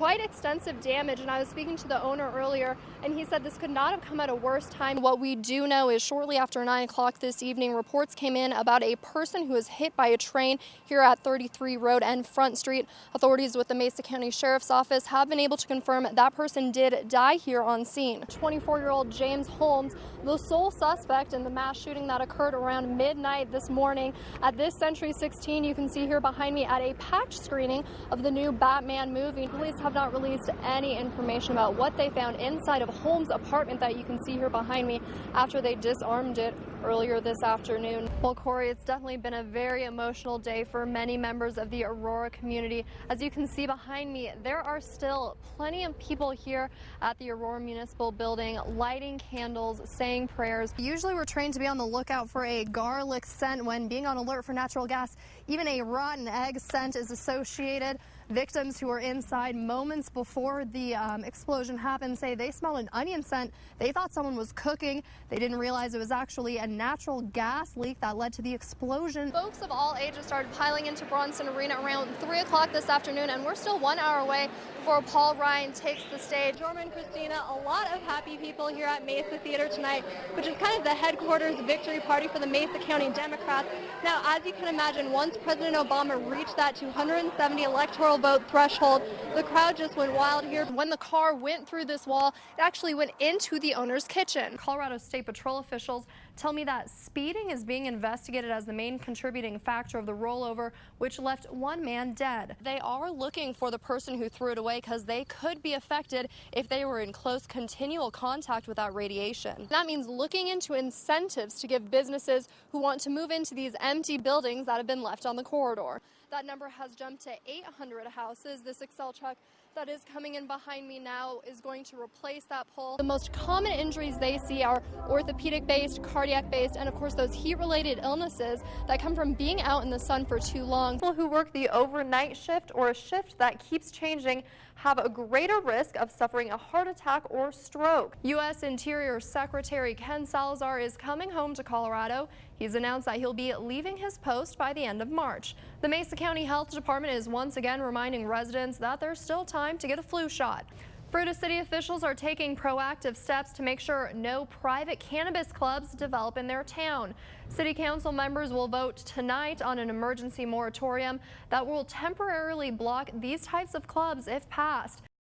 quite extensive damage, and I was speaking to the owner earlier, and he said this could not have come at a worse time. What we do know is shortly after 9 o'clock this evening, reports came in about a person who was hit by a train here at 33 Road and Front Street. Authorities with the Mesa County Sheriff's Office have been able to confirm that person did die here on scene. 24-year-old James Holmes, the sole suspect in the mass shooting that occurred around midnight this morning at this Century 16. You can see here behind me at a packed screening of the new Batman movie. Police have not released any information about what they found inside of Holmes' apartment that you can see here behind me after they disarmed it earlier this afternoon. Well, Corey, it's definitely been a very emotional day for many members of the Aurora community. As you can see behind me, there are still plenty of people here at the Aurora Municipal Building lighting candles, saying prayers. Usually we're trained to be on the lookout for a garlic scent when being on alert for natural gas. Even a rotten egg scent is associated. Victims who were inside moments before the explosion happened say they smelled an onion scent. They thought someone was cooking. They didn't realize it was actually a natural gas leak that led to the explosion. Folks of all ages started piling into Bronson Arena around 3 o'clock this afternoon, and we're still 1 hour away before Paul Ryan takes the stage. Norman, Christina, a lot of happy people here at Mesa Theater tonight, which is kind of the headquarters victory party for the Mesa County Democrats. Now, as you can imagine, once President Obama reached that 270 electoral vote threshold, the crowd just went wild here. When the car went through this wall, it actually went into the owner's kitchen. Colorado State Patrol officials tell me that speeding is being investigated as the main contributing factor of the rollover, which left one man dead. They are looking for the person who threw it away because they could be affected if they were in close continual contact with that radiation. That means looking into incentives to give businesses who want to move into these empty buildings that have been left on the corridor. That number has jumped to 800 houses. This Excel truck that is coming in behind me now is going to replace that pole. The most common injuries they see are orthopedic-based, cardiac-based, and of course those heat-related illnesses that come from being out in the sun for too long. People who work the overnight shift or a shift that keeps changing have a greater risk of suffering a heart attack or stroke. U.S. Interior Secretary Ken Salazar is coming home to Colorado. He's announced that he'll be leaving his post by the end of March. The Mesa County Health Department is once again reminding residents that there's still time to get a flu shot. Fruita City officials are taking proactive steps to make sure no private cannabis clubs develop in their town. City Council members will vote tonight on an emergency moratorium that will temporarily block these types of clubs if passed.